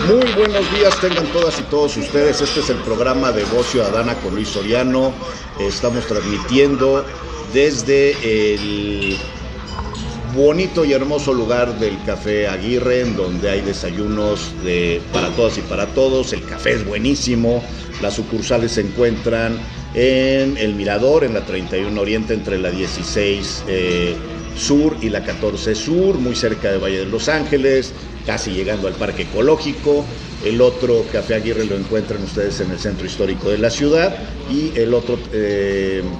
Muy buenos días tengan todas y todos ustedes. Este es el programa de Voz Ciudadana con Luis Soriano. Estamos transmitiendo desde el bonito y hermoso lugar del Café Aguirre, en donde hay desayunos para todas y para todos. El café es buenísimo. Las sucursales se encuentran en El Mirador, en la 31 Oriente, entre la 16 Sur y la 14 Sur, muy cerca de Valle de Los Ángeles, casi llegando al Parque Ecológico. El otro Café Aguirre lo encuentran ustedes en el centro histórico de la ciudad, y el otro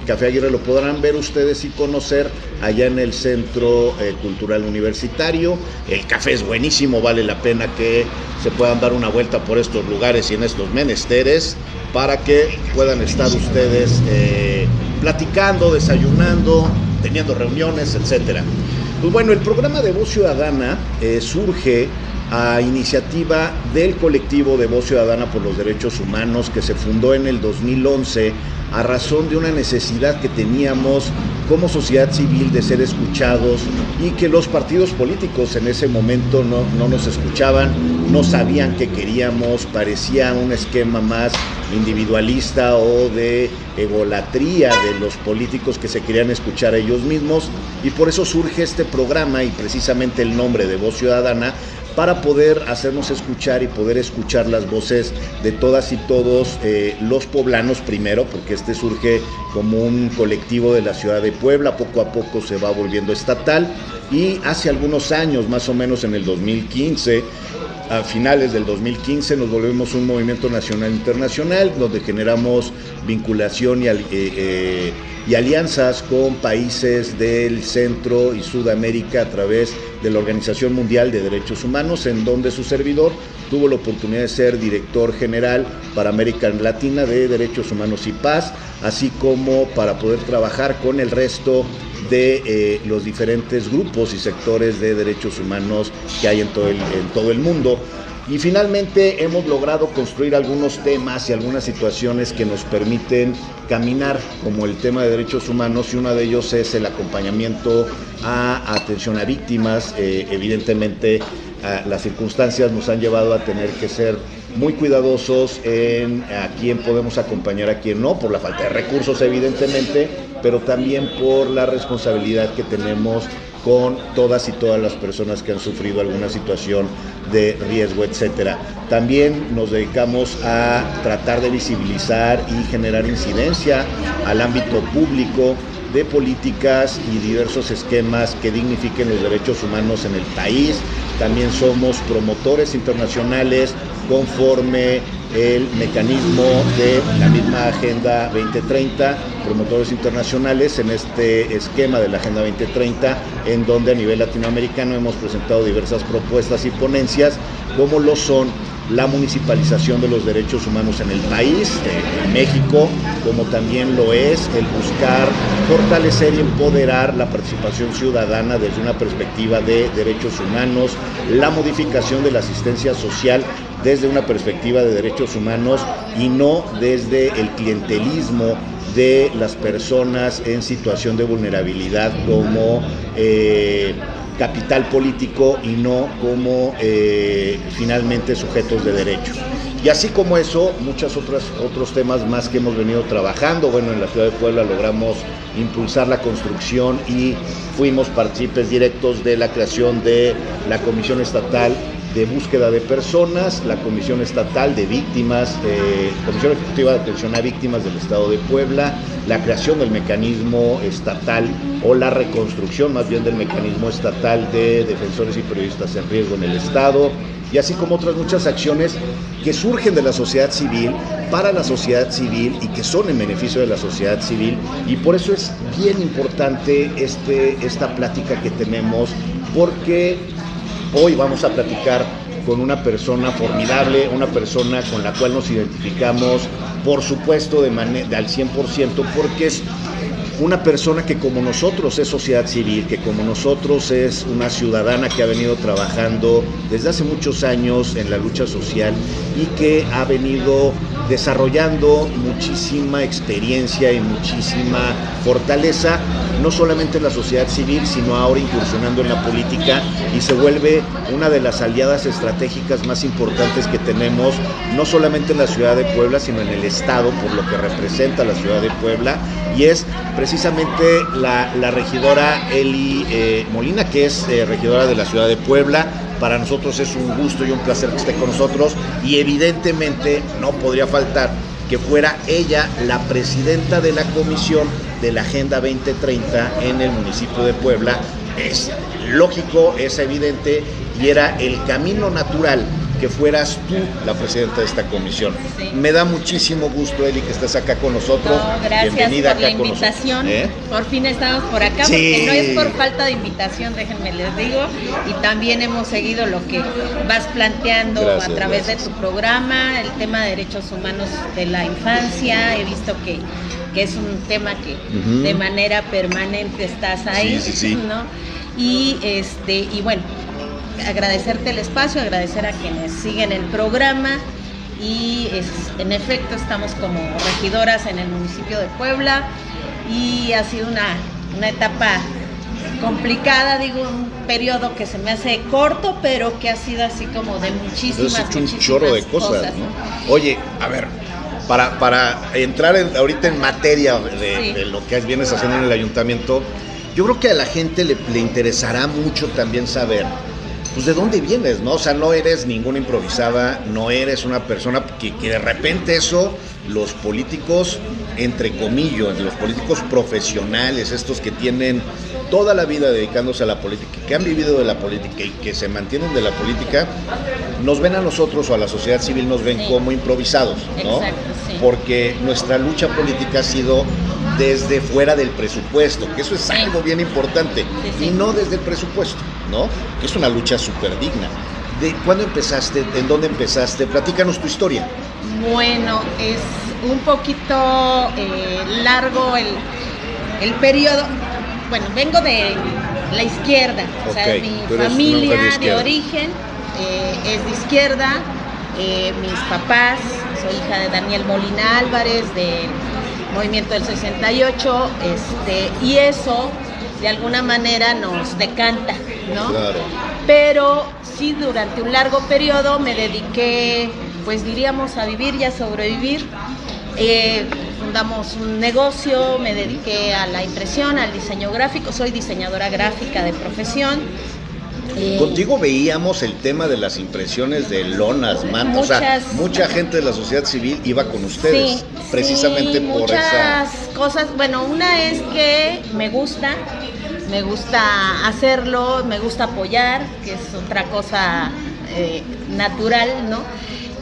Café Aguirre lo podrán ver ustedes y conocer allá en el Centro Cultural Universitario. El café es buenísimo, vale la pena que se puedan dar una vuelta por estos lugares y en estos menesteres para que puedan estar ustedes platicando, desayunando, teniendo reuniones, etcétera. Pues bueno, el programa de Voz Ciudadana surge a iniciativa del colectivo de Voz Ciudadana por los Derechos Humanos, que se fundó en el 2011 a razón de una necesidad que teníamos como sociedad civil de ser escuchados, y que los partidos políticos en ese momento no nos escuchaban, no sabían qué queríamos, parecía un esquema más individualista o de egolatría de los políticos que se querían escuchar a ellos mismos, y por eso surge este programa y precisamente el nombre de Voz Ciudadana, para poder hacernos escuchar y poder escuchar las voces de todas y todos los poblanos primero, porque este surge como un colectivo de la ciudad de Puebla, poco a poco se va volviendo estatal, y hace algunos años, más o menos en el 2015, a finales del 2015, nos volvemos un movimiento nacional e internacional, donde generamos vinculación y alianzas con países del Centro y Sudamérica a través de la Organización Mundial de Derechos Humanos, en donde su servidor tuvo la oportunidad de ser director general para América Latina de Derechos Humanos y Paz, así como para poder trabajar con el resto de los diferentes grupos y sectores de derechos humanos que hay en todo el mundo. Y finalmente hemos logrado construir algunos temas y algunas situaciones que nos permiten caminar, como el tema de derechos humanos, y uno de ellos es el acompañamiento a atención a víctimas. Evidentemente las circunstancias nos han llevado a tener que ser muy cuidadosos en a quién podemos acompañar, a quién no, por la falta de recursos evidentemente, pero también por la responsabilidad que tenemos con todas y todas las personas que han sufrido alguna situación de riesgo, etcétera. También nos dedicamos a tratar de visibilizar y generar incidencia al ámbito público de políticas y diversos esquemas que dignifiquen los derechos humanos en el país. También somos promotores internacionales conforme el mecanismo de la misma Agenda 2030, promotores internacionales en este esquema de la Agenda 2030, en donde a nivel latinoamericano hemos presentado diversas propuestas y ponencias, como lo son la municipalización de los derechos humanos en el país, en México, como también lo es el buscar fortalecer y empoderar la participación ciudadana desde una perspectiva de derechos humanos, la modificación de la asistencia social desde una perspectiva de derechos humanos y no desde el clientelismo de las personas en situación de vulnerabilidad como capital político y no como finalmente sujetos de derecho. Y así como eso, muchos otros temas más que hemos venido trabajando. Bueno, en la ciudad de Puebla logramos impulsar la construcción y fuimos partícipes directos de la creación de la Comisión Estatal de Búsqueda de Personas, la Comisión Estatal de Víctimas, Comisión Ejecutiva de Atención a Víctimas del Estado de Puebla, la creación del mecanismo estatal, o la reconstrucción más bien del mecanismo estatal de defensores y periodistas en riesgo en el Estado, y así como otras muchas acciones que surgen de la sociedad civil, para la sociedad civil y que son en beneficio de la sociedad civil. Y por eso es bien importante esta plática que tenemos, porque hoy vamos a platicar con una persona formidable, una persona con la cual nos identificamos, por supuesto, al 100%, porque es una persona que como nosotros es sociedad civil, que como nosotros es una ciudadana que ha venido trabajando desde hace muchos años en la lucha social y que ha venido desarrollando muchísima experiencia y muchísima fortaleza, no solamente en la sociedad civil, sino ahora incursionando en la política, y se vuelve una de las aliadas estratégicas más importantes que tenemos, no solamente en la ciudad de Puebla, sino en el estado, por lo que representa la ciudad de Puebla, y es precisamente la regidora Eli Molina, que es regidora de la ciudad de Puebla. Para nosotros es un gusto y un placer que esté con nosotros, y evidentemente no podría faltar que fuera ella la presidenta de la comisión de la Agenda 2030 en el municipio de Puebla. Es lógico, es evidente, y era el camino natural que fueras tú la presidenta de esta comisión. Sí. Me da muchísimo gusto, Eli, que estés acá con nosotros. No, gracias. Bienvenida por acá la invitación. Por fin estamos por acá, sí. Porque no es por falta de invitación, déjenme les digo, y también hemos seguido lo que vas planteando a través de tu programa, el tema de derechos humanos de la infancia. He visto que es un tema que de manera permanente estás ahí, sí. ¿No? Y bueno, agradecerte el espacio, agradecer a quienes siguen el programa, y en efecto estamos como regidoras en el municipio de Puebla, y ha sido una etapa complicada, digo, un periodo que se me hace corto, pero que ha sido así como de muchísimas un chorro de cosas, ¿no? Oye, a ver, para entrar ahorita en materia de lo que vienes haciendo en el ayuntamiento, yo creo que a la gente le interesará mucho también saber, pues, de dónde vienes, ¿no? O sea, no eres ninguna improvisada, no eres una persona que de repente eso, los políticos, entre comillas, los políticos profesionales, estos que tienen toda la vida dedicándose a la política, que han vivido de la política y que se mantienen de la política, nos ven a nosotros o a la sociedad civil, nos ven como improvisados, ¿no? Exacto, sí. Porque nuestra lucha política ha sido desde fuera del presupuesto, que eso es algo bien importante, y no desde el presupuesto, ¿no? Que es una lucha súper digna. ¿De cuándo empezaste? ¿En dónde empezaste? Platícanos tu historia. Bueno, es un poquito largo el periodo. Bueno, vengo de la izquierda, o sea, mi familia de origen es de izquierda. Mis papás, soy hija de Daniel Molina Álvarez, del Movimiento del 68, y eso de alguna manera nos decanta, ¿no? Claro. Pero sí, durante un largo periodo me dediqué, pues diríamos, a vivir y a sobrevivir. Fundamos un negocio, me dediqué a la impresión, al diseño gráfico, soy diseñadora gráfica de profesión. Contigo veíamos el tema de las impresiones de lonas, mantas, o sea, mucha gente de la sociedad civil iba con ustedes, precisamente por esas cosas. Bueno, una es que me gusta hacerlo, me gusta apoyar, que es otra cosa natural, ¿no?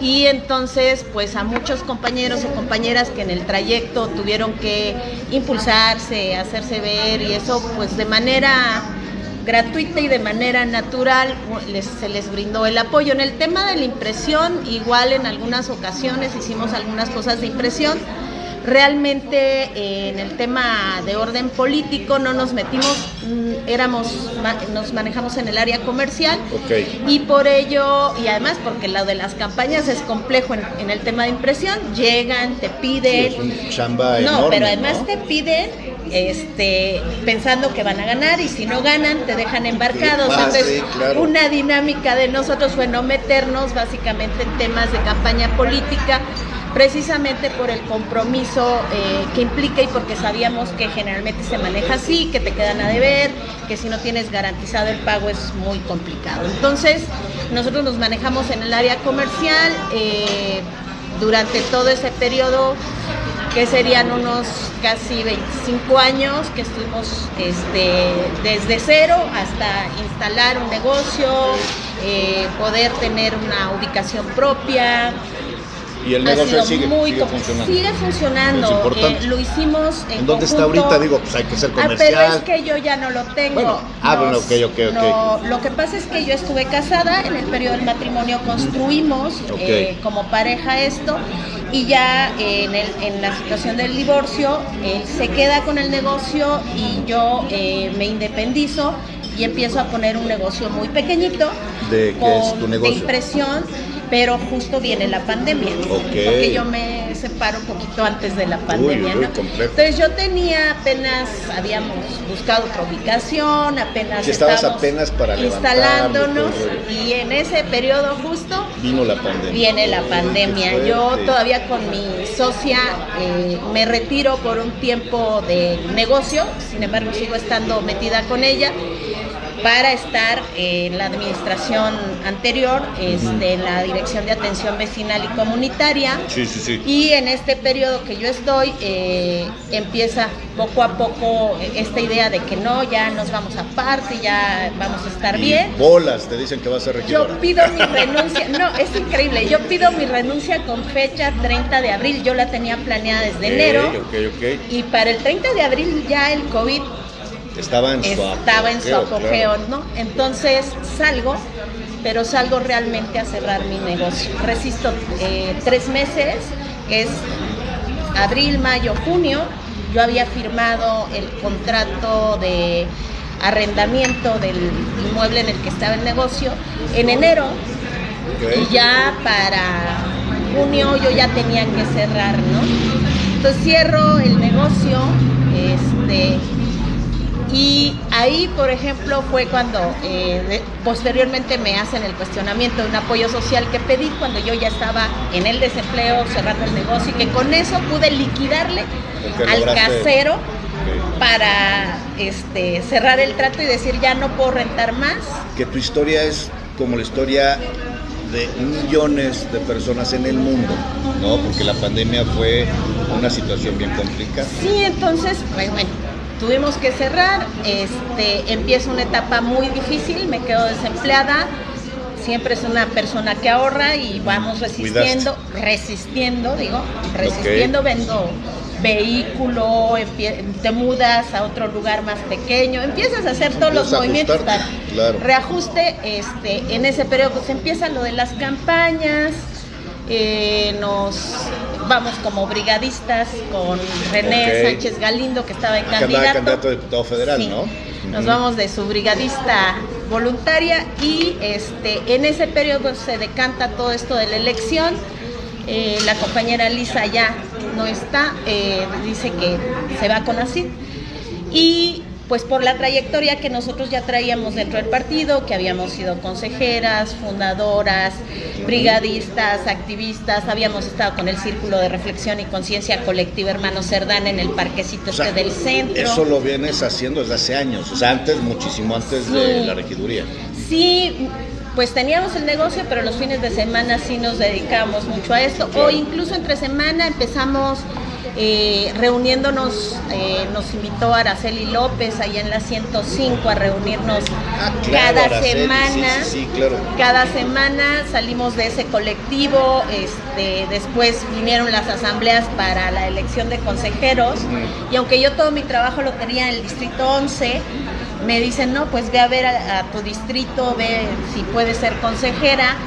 Y entonces, pues a muchos compañeros o compañeras que en el trayecto tuvieron que impulsarse, hacerse ver, y eso pues de manera gratuita y de manera natural se les brindó el apoyo. En el tema de la impresión, igual en algunas ocasiones hicimos algunas cosas de impresión. Realmente en el tema de orden político no nos metimos, nos manejamos en el área comercial, y por ello, y además porque lo de las campañas es complejo en el tema de impresión, llegan, te piden, sí, es un chamba enorme, pero además, ¿no? Te piden pensando que van a ganar, y si no ganan te dejan embarcados. Entonces, claro, una dinámica de nosotros fue no meternos básicamente en temas de campaña política, precisamente por el compromiso que implica, y porque sabíamos que generalmente se maneja así, que te quedan a deber, que si no tienes garantizado el pago es muy complicado. Entonces, nosotros nos manejamos en el área comercial durante todo ese periodo, que serían unos casi 25 años que estuvimos desde cero hasta instalar un negocio, poder tener una ubicación propia. Y el negocio sigue funcionando. Sigue funcionando. Lo hicimos en ¿dónde está ahorita? Digo, pues hay que ser comercial. Pero es que yo ya no lo tengo. Bueno, ok. No, lo que pasa es que yo estuve casada, en el periodo del matrimonio construimos como pareja esto, y ya en la situación del divorcio, él se queda con el negocio y yo me independizo y empiezo a poner un negocio muy pequeñito. ¿De qué es tu negocio? De impresión, pero justo viene la pandemia. Porque yo me separo un poquito antes de la pandemia, ¿no? Entonces yo tenía apenas, habíamos buscado otra ubicación, apenas estabas apenas para instalándonos, y en ese periodo justo vino la pandemia. Viene la pandemia. Yo todavía con mi socia me retiro por un tiempo de negocio, sin embargo sigo estando metida con ella para estar en la administración anterior, en la Dirección de Atención Vecinal y Comunitaria. Sí. Y en este periodo que yo estoy, empieza poco a poco esta idea de que no, ya nos vamos aparte, ya vamos a estar bien. Bolas, te dicen que vas a ser regidora. Yo pido mi renuncia, no, es increíble, yo pido mi renuncia con fecha 30 de abril, yo la tenía planeada desde enero. Y para el 30 de abril ya el COVID estaba en su apogeo, claro, ¿no? Entonces salgo, pero salgo realmente a cerrar mi negocio. Resisto 3 meses, es abril, mayo, junio. Yo había firmado el contrato de arrendamiento del inmueble en el que estaba el negocio en enero, y ya para junio yo ya tenía que cerrar, ¿no? Entonces cierro el negocio, y ahí, por ejemplo, fue cuando posteriormente me hacen el cuestionamiento de un apoyo social que pedí cuando yo ya estaba en el desempleo, cerrando el negocio, y que con eso pude liquidarle al casero para cerrar el trato y decir ya no puedo rentar más. Que tu historia es como la historia de millones de personas en el mundo, ¿no? Porque la pandemia fue una situación bien complicada. Sí, entonces, pues bueno, tuvimos que cerrar, empieza una etapa muy difícil, me quedo desempleada, siempre es una persona que ahorra y vamos resistiendo, vendo vehículo, te mudas a otro lugar más pequeño, empiezas a hacer todos los movimientos, claro. Reajuste, en ese periodo pues empieza lo de las campañas, nos vamos como brigadistas con René Sánchez Galindo, que estaba candidato a diputado federal, sí, ¿no? Nos vamos de su brigadista voluntaria y en ese periodo se decanta todo esto de la elección. La compañera Lisa ya no está, dice que se va con ASID, y pues por la trayectoria que nosotros ya traíamos dentro del partido, que habíamos sido consejeras, fundadoras, brigadistas, activistas, habíamos estado con el Círculo de Reflexión y Conciencia Colectiva Hermano Cerdán en el parquecito del centro. Eso lo vienes haciendo desde hace años, o sea, muchísimo antes de la regiduría. Sí, pues teníamos el negocio, pero los fines de semana sí nos dedicábamos mucho a esto, o incluso entre semana empezamos reuniéndonos, nos invitó Araceli López allá en la 105 a reunirnos cada Araceli, semana. Sí, claro. Cada semana salimos de ese colectivo, después vinieron las asambleas para la elección de consejeros, y aunque yo todo mi trabajo lo tenía en el distrito 11, me dicen, no, pues ve a ver a tu distrito, ve si puedes ser consejera.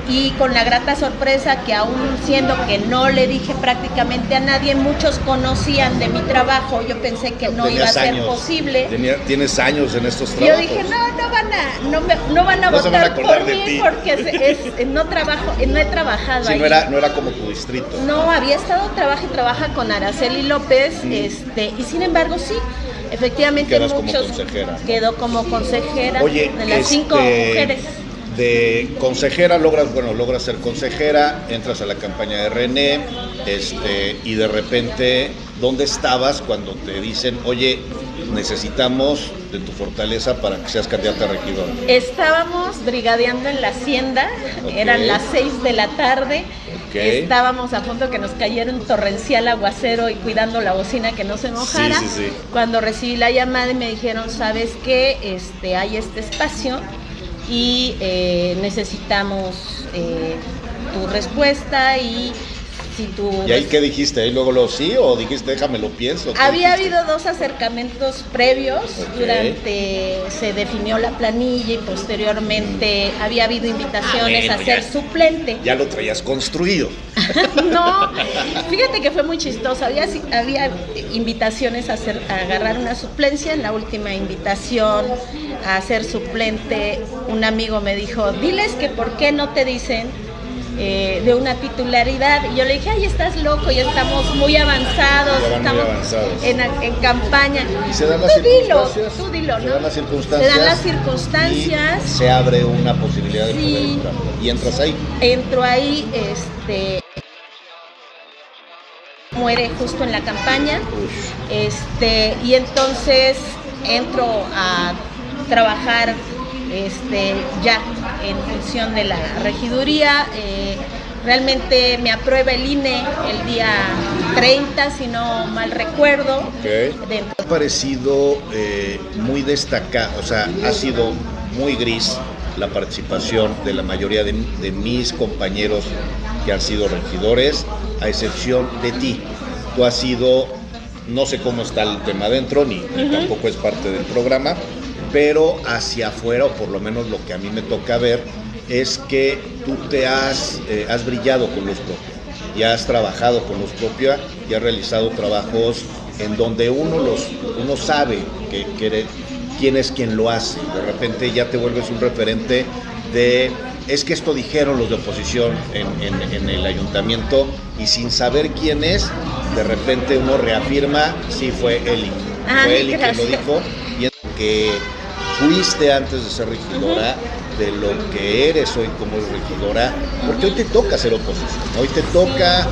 Y con la grata sorpresa que aún siendo que no le dije prácticamente a nadie, muchos conocían de mi trabajo, yo pensé que no iba a ser posible. Tienes años en estos trabajos. Yo dije, no van a votar por mí porque no he trabajado sí, ahí. No era como tu distrito. No, había estado trabaja con Araceli López, y sin embargo sí, efectivamente quedó como consejera. Oye, de las 5 mujeres. De consejera logras ser consejera, entras a la campaña de René, y de repente, ¿dónde estabas cuando te dicen, oye, necesitamos de tu fortaleza para que seas candidata a regidora? Estábamos brigadeando en la hacienda, eran las 6 de la tarde, estábamos a punto que nos cayera un torrencial aguacero y cuidando la bocina que no se mojara, sí. Cuando recibí la llamada y me dijeron, ¿sabes qué? Hay este espacio y necesitamos tu respuesta y si tú... ¿Y ahí qué dijiste? ¿Ahí luego sí o dijiste déjame lo pienso? Había habido 2 acercamientos previos, se definió la planilla y posteriormente había habido invitaciones a ser suplente. Ya lo traías construido. No, fíjate que fue muy chistoso, había invitaciones a agarrar una suplencia, en la última invitación a ser suplente, un amigo me dijo, diles que por qué no te dicen de una titularidad. Y yo le dije, ay, estás loco, ya estamos muy avanzados, estamos en campaña. Y se dan las circunstancias. Tú dilo, ¿no? Se dan las circunstancias. Se dan las circunstancias. Y se abre una posibilidad de poder entrar. Y entras ahí. Entro ahí, muere justo en la campaña. Y entonces entro a trabajar ya en función de la regiduría. Realmente me aprueba el INE el día 30, si no mal recuerdo. Okay. Ha parecido muy destacado, o sea, ha sido muy gris la participación de la mayoría de mis compañeros que han sido regidores, a excepción de ti. Tú has sido, no sé cómo está el tema adentro, ni tampoco es parte del programa, pero hacia afuera, o por lo menos lo que a mí me toca ver, es que tú te has brillado con Luz Propia, y has trabajado con Luz Propia, y has realizado trabajos en donde uno sabe quién es quien lo hace. De repente ya te vuelves un referente de, es que esto dijeron los de oposición en el ayuntamiento, y sin saber quién es, de repente uno reafirma, sí, fue Eli. Fue Eli quien lo dijo, y es que fuiste antes de ser regidora, de lo que eres hoy como regidora, porque hoy te toca ser oposición, hoy te toca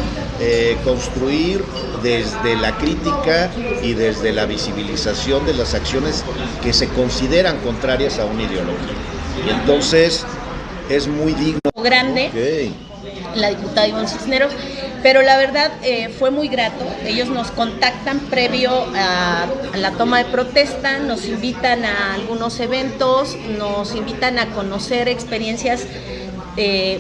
construir desde la crítica y desde la visibilización de las acciones que se consideran contrarias a una ideología. Y entonces es muy digno. Grande, la diputada Ivonne Cisneros, pero la verdad fue muy grato. Ellos nos contactan previo a la toma de protesta, nos invitan a algunos eventos, nos invitan a conocer experiencias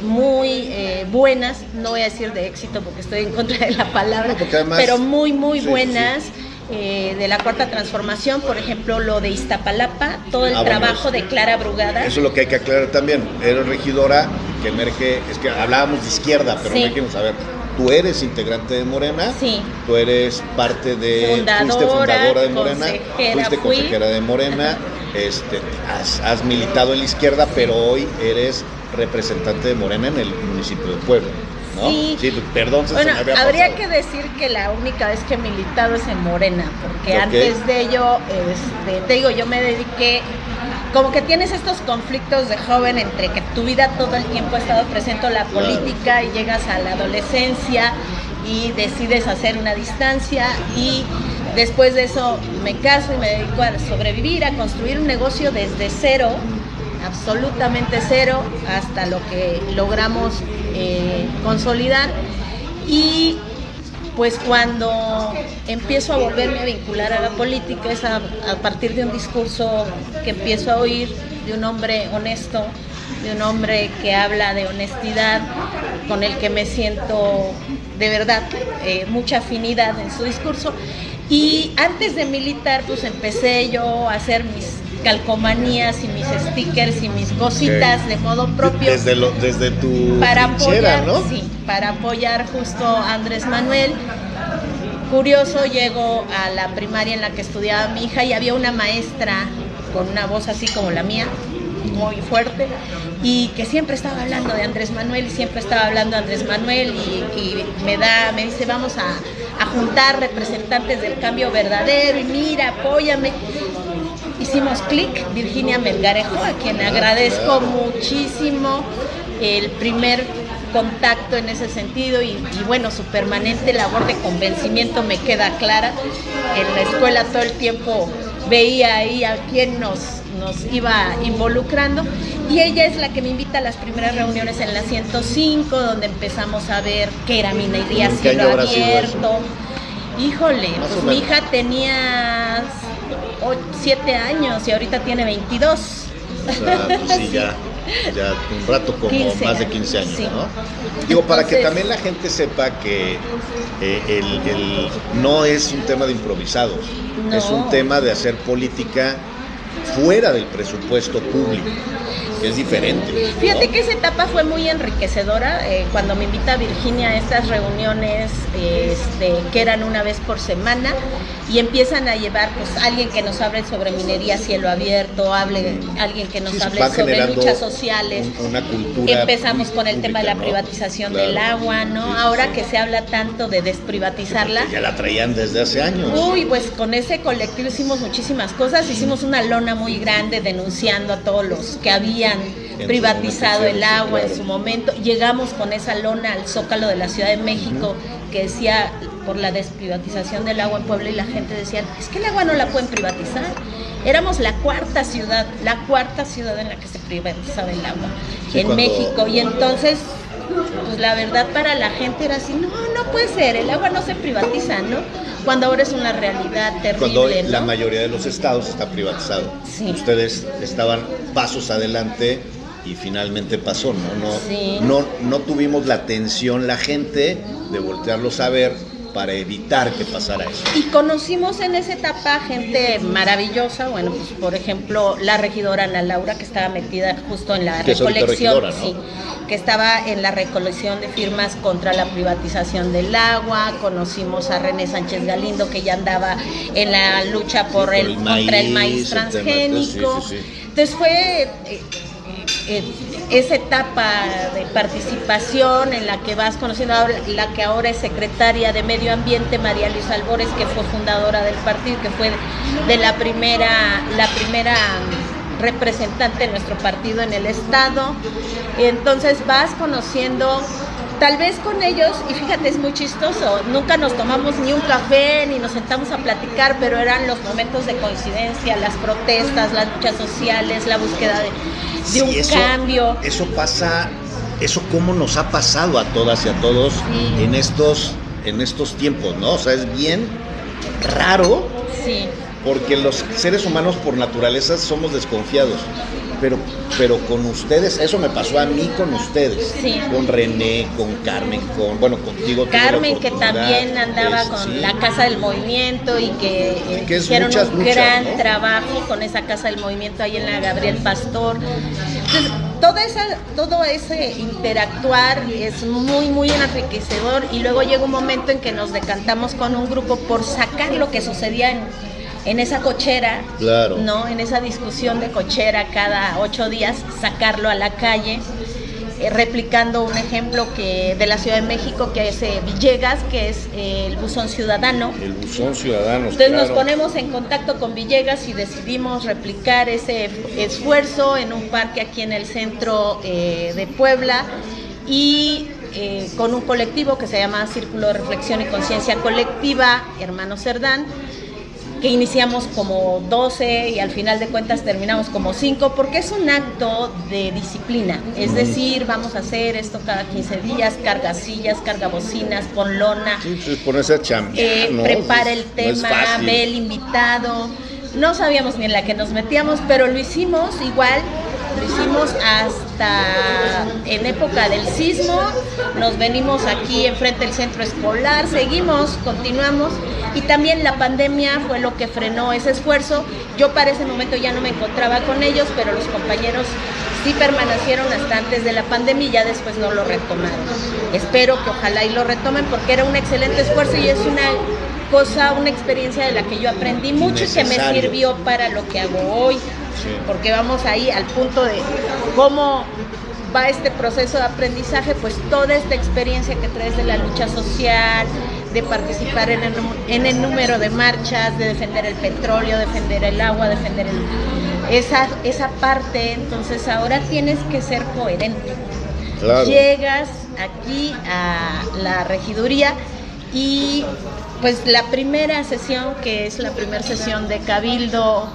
muy buenas, no voy a decir de éxito porque estoy en contra de la palabra, además, pero muy buenas. De la Cuarta Transformación, por ejemplo, lo de Iztapalapa, todo el trabajo de Clara Brugada. Eso es lo que hay que aclarar también. Eres regidora que emerge, es que hablábamos de izquierda, pero no quiero saber. Tú eres integrante de Morena, tú eres parte fuiste fundadora de Morena, fuiste consejera de Morena, has militado en la izquierda, pero hoy eres representante de Morena en el municipio de Puebla. ¿No? Sí, perdón, bueno, habría que decir que la única vez que he militado es en Morena, porque antes de ello, te digo, yo me dediqué, como que tienes estos conflictos de joven entre que tu vida todo el tiempo ha estado presente en la política y llegas a la adolescencia y decides hacer una distancia, y después de eso me caso y me dedico a sobrevivir, a construir un negocio desde cero, absolutamente cero, hasta lo que logramos consolidar. Y pues cuando empiezo a volverme a vincular a la política es a partir de un discurso que empiezo a oír de un hombre honesto, de un hombre que habla de honestidad, con el que me siento de verdad mucha afinidad en su discurso. Y antes de militar, pues empecé yo a hacer mis calcomanías y mis stickers y mis cositas de modo propio. Desde tu para trinchera, apoyar, ¿no? Sí, para apoyar justo a Andrés Manuel. Curioso, llego a la primaria en la que estudiaba mi hija y había una maestra con una voz así como la mía, muy fuerte, y que siempre estaba hablando de Andrés Manuel, y siempre estaba hablando de Andrés Manuel, y me dice, vamos a juntar representantes del cambio verdadero, y mira, apóyame. Hicimos clic, Virginia Melgarejo, a quien agradezco muchísimo el primer contacto en ese sentido, y bueno, su permanente labor de convencimiento me queda clara. En la escuela todo el tiempo veía ahí a quién nos iba involucrando, y ella es la que me invita a las primeras reuniones en la 105, donde empezamos a ver qué era Minería a cielo abierto. Híjole, pues mi hija tenía 7 años y ahorita tiene 22. O sea, pues sí, ya un rato, como 15 más de 15 años, sí. ¿No? Digo, para que también la gente sepa que no es un tema de improvisados, no. Es un tema de hacer política fuera del presupuesto público. porque es diferente, ¿no? Fíjate que esa etapa fue muy enriquecedora, cuando me invita Virginia a estas reuniones que eran una vez por semana y empiezan a llevar pues alguien que nos hable sobre minería a cielo abierto, alguien que nos hable sobre luchas sociales, una cultura. Empezamos con el tema de la privatización del agua, ¿no? Sí, ahora que se habla tanto de desprivatizarla. Ya la traían desde hace años. Uy, pues con ese colectivo hicimos muchísimas cosas, hicimos una lona muy grande denunciando a todos los que habían privatizado el agua en su momento. Llegamos con esa lona al Zócalo de la Ciudad de México que decía por la desprivatización del agua en Puebla y la gente decía, es que el agua no la pueden privatizar. Éramos la cuarta ciudad en la que se privatizaba el agua en México, y entonces pues la verdad para la gente era así, no puede ser, el agua no se privatiza, ¿no? Cuando ahora es una realidad terrible, cuando ¿no? La mayoría de los estados está privatizado. Sí. Ustedes estaban pasos adelante y finalmente pasó, ¿no? Sí. No tuvimos la atención, la gente, de voltearlos a ver para evitar que pasara eso. Y conocimos en esa etapa gente maravillosa, bueno, pues por ejemplo, la regidora Ana Laura, que estaba metida justo en la recolección, ¿no? Sí, que estaba en la recolección de firmas contra la privatización del agua. Conocimos a René Sánchez Galindo, que ya andaba en la lucha contra el maíz transgénico. Sí. Entonces fue esa etapa de participación en la que vas conociendo a la que ahora es secretaria de Medio Ambiente, María Luisa Albores, que fue fundadora del partido, que fue de la primera representante de nuestro partido en el estado. Y entonces vas conociendo, tal vez con ellos, y fíjate, es muy chistoso, nunca nos tomamos ni un café ni nos sentamos a platicar, pero eran los momentos de coincidencia, las protestas, las luchas sociales, la búsqueda de un cambio. Eso pasa, eso cómo nos ha pasado a todas y a todos en estos tiempos, ¿no? O sea, es bien raro. Sí. Porque los seres humanos por naturaleza somos desconfiados, pero con ustedes, eso me pasó a mí con ustedes, sí. Con René, con Carmen, contigo. Carmen, que también andaba con la Casa del Movimiento y que hicieron un gran trabajo con esa Casa del Movimiento ahí en la Gabriel Pastor. Entonces, todo ese interactuar es muy, muy enriquecedor, y luego llega un momento en que nos decantamos con un grupo por sacar lo que sucedía en esa cochera, claro, ¿no? En esa discusión de cochera cada 8 días, sacarlo a la calle, replicando un ejemplo de la Ciudad de México, que es Villegas, que es el buzón ciudadano. El buzón ciudadano. Entonces nos ponemos en contacto con Villegas y decidimos replicar ese esfuerzo en un parque aquí en el centro de Puebla, y con un colectivo que se llama Círculo de Reflexión y Conciencia Colectiva, Hermanos Cerdán, que iniciamos como 12 y al final de cuentas terminamos como 5, porque es un acto de disciplina, es decir, vamos a hacer esto cada 15 días, carga sillas, carga bocinas, pon lona, ponerse a chambear, prepara el tema, ve el invitado. No sabíamos ni en la que nos metíamos, pero lo hicimos igual. Lo hicimos hasta en época del sismo, nos venimos aquí enfrente del centro escolar, continuamos, y también la pandemia fue lo que frenó ese esfuerzo. Yo para ese momento ya no me encontraba con ellos, pero los compañeros sí permanecieron hasta antes de la pandemia y ya después no lo retomaron. Espero que ojalá y lo retomen, porque era un excelente esfuerzo y es una experiencia de la que yo aprendí mucho y que me sirvió para lo que hago hoy. Sí. Porque vamos ahí al punto de cómo va este proceso de aprendizaje, pues toda esta experiencia que traes de la lucha social, de participar en el número de marchas, de defender el petróleo, defender el agua, defender esa parte. Entonces ahora tienes que ser coherente. Claro. Llegas aquí a la regiduría y pues la primera sesión, que es la primera sesión de Cabildo,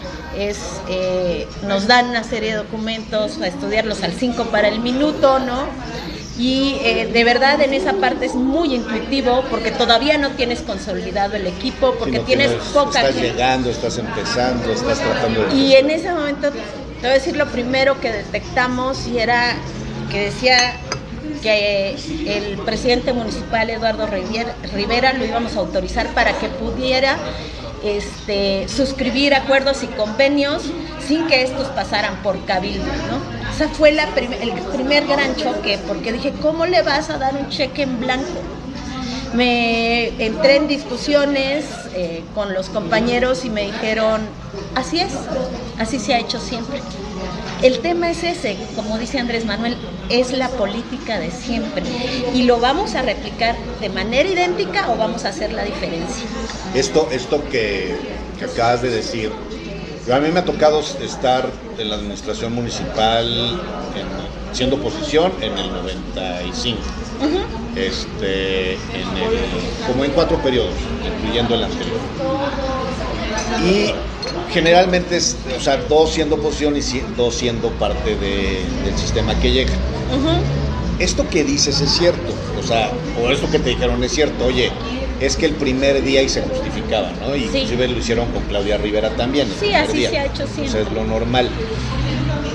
nos dan una serie de documentos a estudiarlos al 5 para el minuto, ¿no? Y de verdad en esa parte es muy intuitivo, porque todavía no tienes consolidado el equipo, porque tienes poca gente. Estás llegando, estás empezando, estás tratando de... Y en ese momento, te voy a decir lo primero que detectamos, y era que decía que el presidente municipal, Eduardo Rivera, lo íbamos a autorizar para que pudiera suscribir acuerdos y convenios sin que estos pasaran por Cabildo, ¿no? O sea, fue el primer gran choque, porque dije, ¿cómo le vas a dar un cheque en blanco? Me entré en discusiones con los compañeros y me dijeron, así es, así se ha hecho siempre. El tema es ese, como dice Andrés Manuel, es la política de siempre. Y lo vamos a replicar de manera idéntica o vamos a hacer la diferencia. Esto que acabas de decir, a mí me ha tocado estar en la administración municipal siendo oposición en el 95, como en 4 periodos, incluyendo el anterior. Y generalmente es, 2 siendo oposición y 2 siendo parte del sistema que llega. Esto que dices es cierto, o esto que te dijeron es cierto, oye, es que el primer día y se justificaba, ¿no? Y inclusive lo hicieron con Claudia Rivera también. Sí, así día. Se ha hecho siempre. Es lo normal.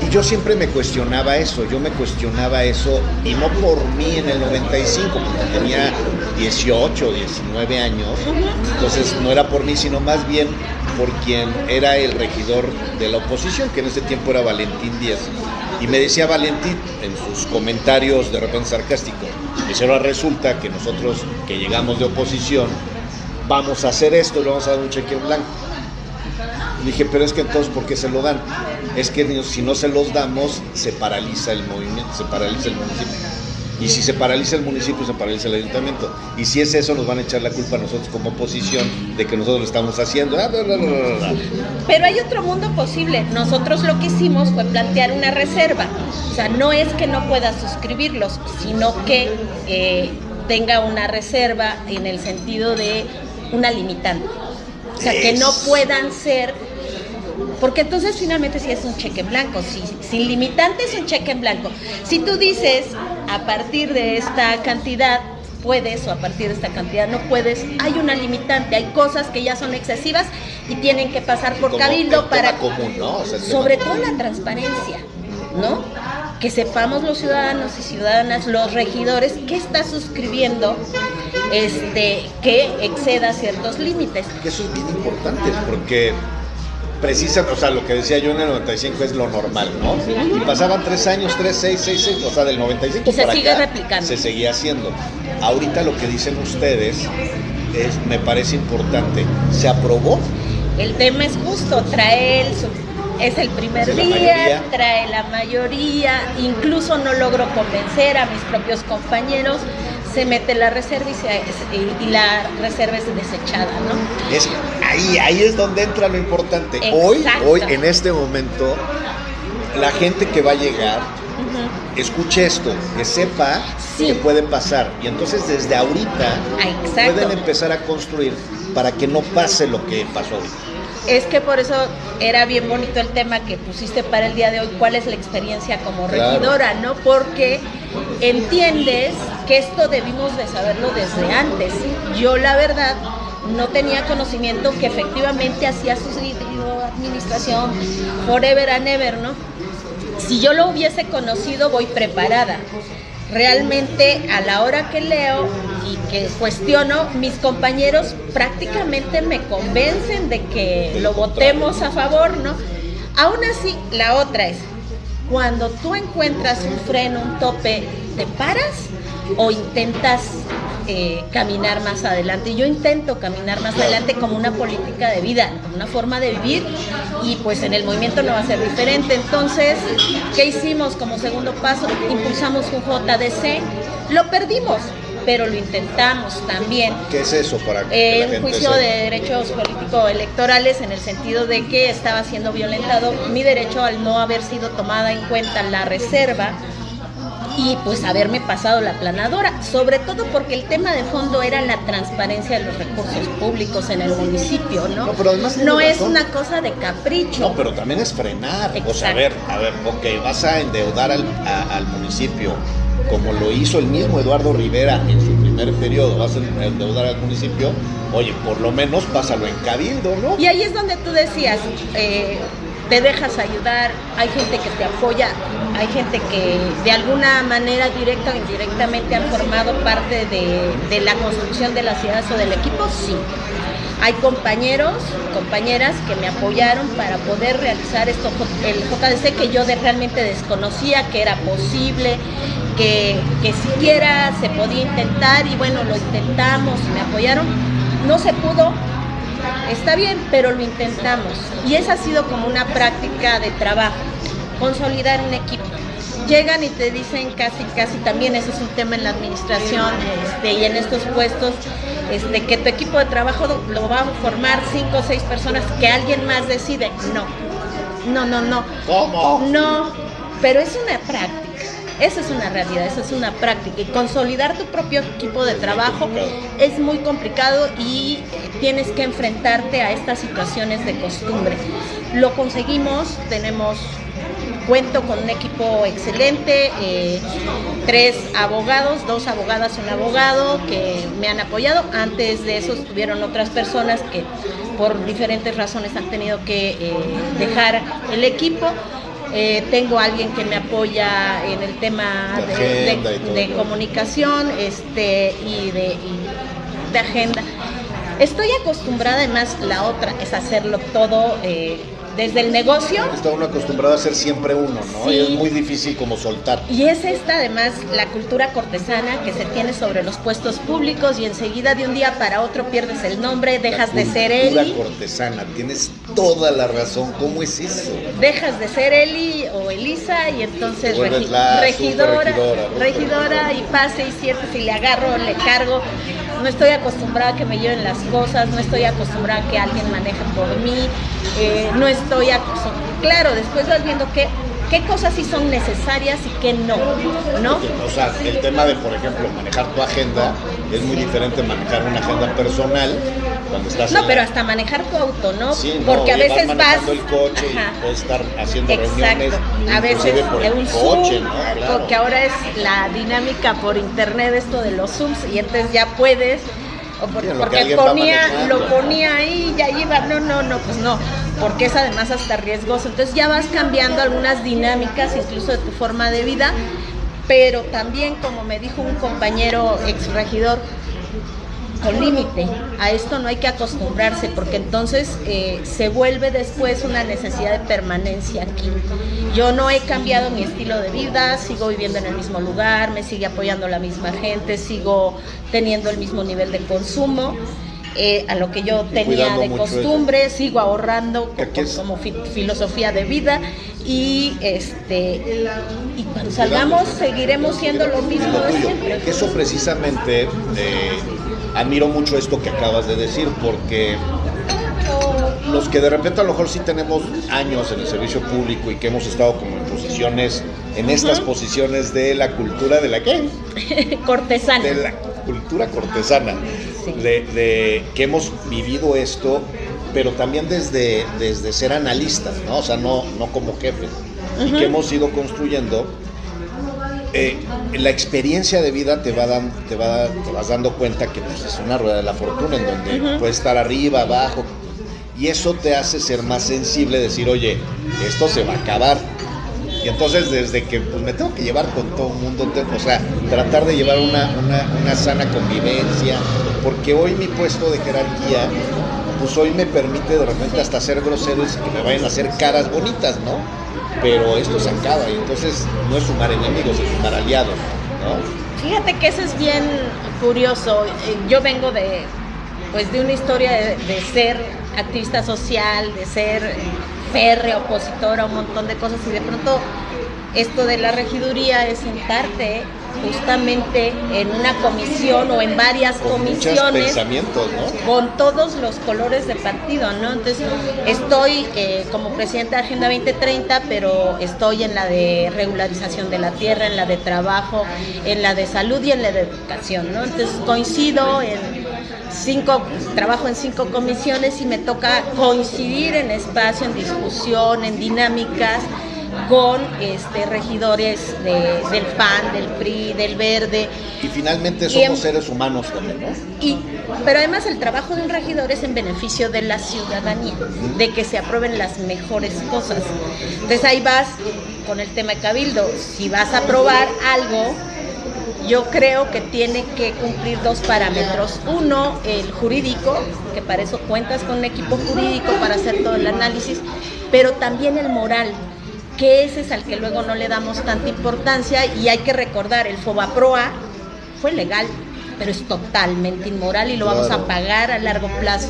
Y yo siempre me cuestionaba eso, y no por mí en el 95, porque tenía 18, 19 años, entonces no era por mí, sino más bien por quien era el regidor de la oposición, que en ese tiempo era Valentín Díaz. Y me decía Valentín, en sus comentarios de repente sarcásticos, dice, ahora resulta que nosotros que llegamos de oposición, vamos a hacer esto y le vamos a dar un cheque en blanco. Y dije, pero es que entonces, ¿por qué se lo dan? Es que si no se los damos, se paraliza el movimiento, se paraliza el municipio. Y si se paraliza el municipio, se paraliza el ayuntamiento. Y si es eso, nos van a echar la culpa a nosotros como oposición de que nosotros lo estamos haciendo. Pero hay otro mundo posible. Nosotros lo que hicimos fue plantear una reserva. O sea, no es que no pueda suscribirlos, sino que tenga una reserva en el sentido de una limitante. O sea, que no puedan ser... Porque entonces finalmente sí es un cheque en blanco, sin limitante es un cheque en blanco. Si tú dices, a partir de esta cantidad puedes o a partir de esta cantidad no puedes, hay una limitante, hay cosas que ya son excesivas y tienen que pasar por cabildo para... común, ¿no? Sobre todo la transparencia, ¿no? Que sepamos los ciudadanos y ciudadanas, los regidores, qué está suscribiendo que exceda ciertos límites. Que eso es bien importante, porque precisamente, lo que decía yo en el 95 es lo normal, ¿no? Y pasaban 3 años, 3, 6, del 95 y se para sigue acá, replicando. se seguía haciendo. Ahorita lo que dicen ustedes me parece importante. ¿Se aprobó? El tema es justo, es el primer día, trae la mayoría, incluso no logro convencer a mis propios compañeros, se mete la reserva y la reserva es desechada, ¿no? Ahí es donde entra lo importante. Exacto. Hoy, en este momento, la gente que va a llegar, escuche esto, que sepa que puede pasar. Y entonces desde ahorita pueden empezar a construir para que no pase lo que pasó hoy. Es que por eso era bien bonito el tema que pusiste para el día de hoy, cuál es la experiencia como regidora, ¿no? Porque entiendes que esto debimos de saberlo desde antes. Yo la verdad no tenía conocimiento que efectivamente hacía sucedido administración forever and ever, ¿no? Si yo lo hubiese conocido, voy preparada. Realmente a la hora que leo y que cuestiono, mis compañeros prácticamente me convencen de que lo votemos a favor, ¿no? Aún así, la otra es, cuando tú encuentras un freno, un tope, ¿te paras o intentas caminar más adelante? Yo intento caminar más adelante como una política de vida, como una forma de vivir, y pues en el movimiento no va a ser diferente. Entonces, ¿qué hicimos como segundo paso? Impulsamos un JDC, lo perdimos, pero lo intentamos también. ¿Qué es eso para que la gente un juicio de derechos político-electorales, en el sentido de que estaba siendo violentado mi derecho al no haber sido tomada en cuenta la reserva y pues haberme pasado la planadora, sobre todo porque el tema de fondo era la transparencia de los recursos públicos en el municipio, ¿no? No, pero además no es una cosa de capricho. No, pero también es frenar. Exacto. O sea, a ver, ok, vas a endeudar al municipio, como lo hizo el mismo Eduardo Rivera en su primer periodo, vas a endeudar al municipio, oye, por lo menos pásalo en cabildo, ¿no? Y ahí es donde tú decías, te dejas ayudar, hay gente que te apoya, hay gente que de alguna manera directa o indirectamente han formado parte de la construcción de las ciudades o del equipo, sí. Hay compañeros, compañeras que me apoyaron para poder realizar esto, el JDC, que yo realmente desconocía que era posible, que siquiera se podía intentar, y bueno, lo intentamos, me apoyaron. No se pudo, está bien, pero lo intentamos. Y esa ha sido como una práctica de trabajo, consolidar un equipo. Llegan y te dicen casi también, ese es un tema en la administración y en estos puestos, que tu equipo de trabajo lo va a formar 5 o 6 personas, que alguien más decide. No. ¿Cómo? No, pero es una práctica. Esa es una realidad, esa es una práctica. Y consolidar tu propio equipo de trabajo es muy complicado y tienes que enfrentarte a estas situaciones de costumbre. Lo conseguimos, cuento con un equipo excelente, 3 abogados, 2 abogadas y un abogado que me han apoyado. Antes de eso estuvieron otras personas que por diferentes razones han tenido que dejar el equipo. Tengo a alguien que me apoya en el tema de comunicación y de agenda. Estoy acostumbrada, además la otra es hacerlo todo desde el negocio. Está uno acostumbrado a ser siempre uno, ¿no? Sí. Y es muy difícil como soltar. Y es además, la cultura cortesana que se tiene sobre los puestos públicos, y enseguida de un día para otro pierdes el nombre, dejas de ser Eli. La cultura cortesana, tienes toda la razón. ¿Cómo es eso? Dejas de ser Eli o Elisa y entonces regidora, y pase y siete, si le agarro, le cargo. No estoy acostumbrada a que me lleven las cosas, no estoy acostumbrada a que alguien maneje por mí, no estoy acostumbrada. Claro, después vas viendo qué cosas sí son necesarias y qué no. O sea, el tema de, por ejemplo, manejar tu agenda es muy diferente manejar una agenda personal cuando estás... No, pero hasta manejar tu auto, ¿no? Sí, porque a veces vas... el coche y puedes estar haciendo reuniones. A veces por un coche, Zoom, ¿no? Claro. Porque ahora es la dinámica por internet, esto de los Zooms, y entonces ya puedes... porque lo ponía ahí y ya iba, pues no, porque es además hasta riesgoso. Entonces ya vas cambiando algunas dinámicas, incluso de tu forma de vida, pero también, como me dijo un compañero exregidor, con límite. A esto no hay que acostumbrarse, porque entonces se vuelve después una necesidad de permanencia aquí. Yo no he cambiado mi estilo de vida, sigo viviendo en el mismo lugar, me sigue apoyando la misma gente, sigo teniendo el mismo nivel de consumo, a lo que yo tenía de costumbre, eso. Sigo ahorrando como filosofía de vida, y cuando salgamos seguiremos siendo lo mismo de siempre. Eso precisamente... admiro mucho esto que acabas de decir, porque los que de repente a lo mejor sí tenemos años en el servicio público y que hemos estado como en posiciones, en estas posiciones de la cultura de la ¿qué? Cortesana. De la cultura cortesana, sí. de que hemos vivido esto, pero también desde ser analistas, ¿no? O sea, no como jefes, y que hemos ido construyendo. La experiencia de vida te vas dando cuenta que pues, es una rueda de la fortuna en donde puedes estar arriba, abajo, y eso te hace ser más sensible, decir, oye, esto se va a acabar. Y entonces desde que pues, me tengo que llevar con todo el mundo, o sea, tratar de llevar una sana convivencia, porque hoy mi puesto de jerarquía, pues hoy me permite de repente hasta ser groseros y que me vayan a hacer caras bonitas, ¿no? Pero esto se acaba, y entonces no es sumar enemigos, es sumar aliados, ¿no? Fíjate que eso es bien curioso. Yo vengo de una historia de ser activista social, de ser férrea opositora a un montón de cosas, y de pronto esto de la regiduría es sentarte justamente en una comisión o en varias comisiones pensamientos, ¿no? Con todos los colores de partido, ¿no? Entonces estoy como presidenta de Agenda 2030, pero estoy en la de regularización de la tierra, en la de trabajo, en la de salud y en la de educación, ¿no? Entonces coincido trabajo en 5 comisiones y me toca coincidir en espacio, en discusión, en dinámicas con regidores del PAN, del PRI, del Verde. Y finalmente somos seres humanos también, ¿no? Pero además el trabajo de un regidor es en beneficio de la ciudadanía, de que se aprueben las mejores cosas. Entonces ahí vas con el tema de cabildo. Si vas a aprobar algo, yo creo que tiene que cumplir dos parámetros. Uno, el jurídico, que para eso cuentas con un equipo jurídico para hacer todo el análisis, pero también el moral, que ese es al que luego no le damos tanta importancia. Y hay que recordar, el FOBAPROA fue legal, pero es totalmente inmoral y lo vamos a pagar a largo plazo.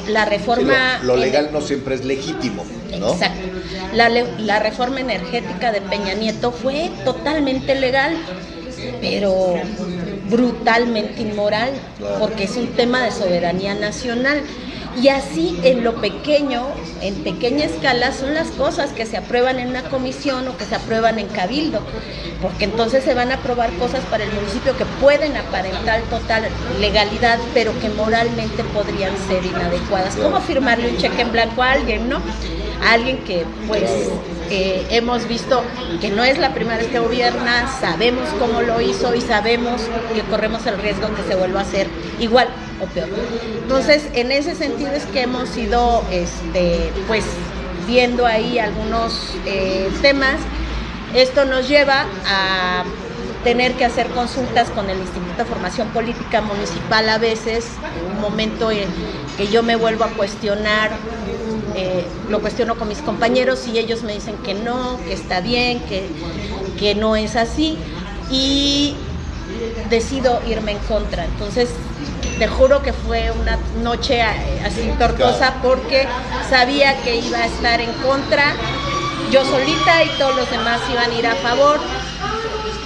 La reforma... Sí, lo legal no siempre es legítimo, ¿no? Exacto. La reforma energética de Peña Nieto fue totalmente legal, pero brutalmente inmoral, porque es un tema de soberanía nacional. Y así en lo pequeño, en pequeña escala, son las cosas que se aprueban en una comisión o que se aprueban en cabildo, porque entonces se van a aprobar cosas para el municipio que pueden aparentar total legalidad, pero que moralmente podrían ser inadecuadas. ¿Cómo firmarle un cheque en blanco a alguien, no? A alguien que pues hemos visto que no es la primera vez que gobierna, sabemos cómo lo hizo y sabemos que corremos el riesgo que se vuelva a hacer igual o peor. Entonces, en ese sentido es que hemos ido pues viendo ahí algunos temas. Esto nos lleva a tener que hacer consultas con el Instituto de Formación Política Municipal a veces, un momento en que yo me vuelvo a cuestionar, lo cuestiono con mis compañeros y ellos me dicen que no, que está bien, que no es así, y decido irme en contra. Entonces, te juro que fue una noche así tortuosa, porque sabía que iba a estar en contra yo solita y todos los demás iban a ir a favor.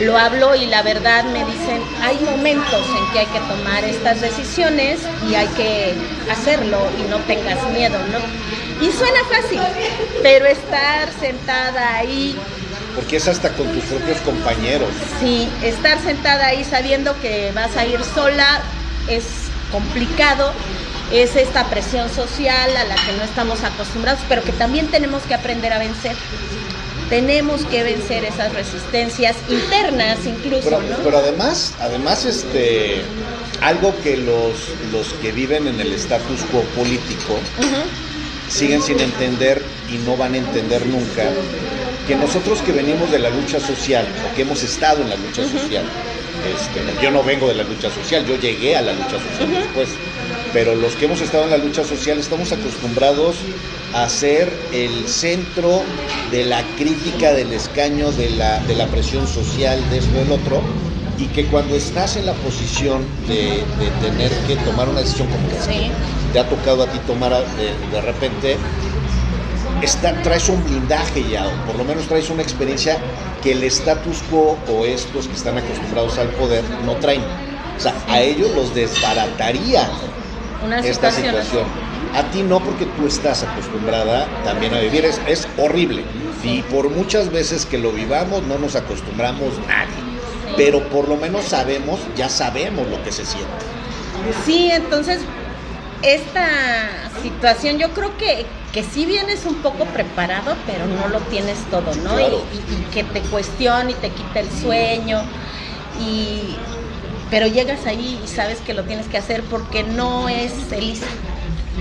Lo hablo y la verdad me dicen, hay momentos en que hay que tomar estas decisiones y hay que hacerlo y no tengas miedo, ¿no? Y suena fácil, pero estar sentada ahí... Porque es hasta con tus propios compañeros. Sí, estar sentada ahí sabiendo que vas a ir sola es complicado, es esta presión social a la que no estamos acostumbrados, pero que también tenemos que aprender a vencer. Tenemos que vencer esas resistencias internas incluso, ¿no? Pero además algo que los que viven en el status quo político siguen sin entender y no van a entender nunca, que nosotros que venimos de la lucha social, o que hemos estado en la lucha social, yo no vengo de la lucha social, yo llegué a la lucha social después, pero los que hemos estado en la lucha social estamos acostumbrados a ser el centro de la crítica, del escaño, de la presión social, de esto, del otro, y que cuando estás en la posición de tener que tomar una decisión como esta, te ha tocado a ti tomar de repente, traes un blindaje ya, o por lo menos traes una experiencia que el status quo o estos que están acostumbrados al poder no traen. O sea, a ellos los desbarataría esta situación. A ti no, porque tú estás acostumbrada también a vivir. Es horrible. Y por muchas veces que lo vivamos no nos acostumbramos nadie. Pero por lo menos ya sabemos lo que se siente. Sí, entonces esta situación yo creo que sí vienes un poco preparado, pero no lo tienes todo, ¿no? Claro. Y que te cuestiona y te quita el sueño, pero llegas ahí y sabes que lo tienes que hacer porque no es Elisa.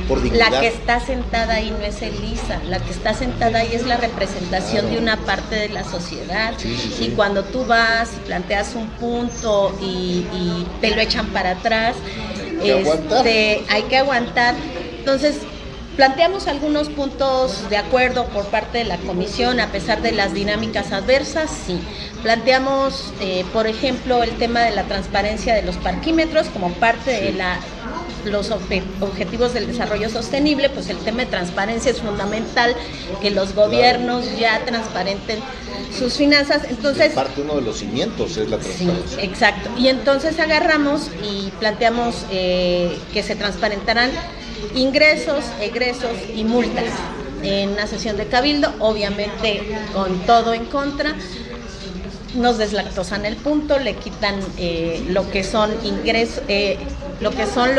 Por dignidad. La que está sentada ahí no es Elisa, la que está sentada ahí es la representación de una parte de la sociedad. Sí. Y cuando tú vas y planteas un punto y te lo echan para atrás, hay que aguantar. Entonces, planteamos algunos puntos de acuerdo por parte de la comisión, a pesar de las dinámicas adversas, sí. Planteamos, por ejemplo, el tema de la transparencia de los parquímetros como parte de los objetivos del desarrollo sostenible. Pues el tema de transparencia es fundamental, que los gobiernos ya transparenten sus finanzas. Entonces, uno de los cimientos es la transparencia. Sí, exacto. Y entonces agarramos y planteamos que se transparentarán ingresos, egresos y multas en una sesión de cabildo, obviamente con todo en contra. Nos deslactosan el punto, le quitan lo que son ingresos, lo que son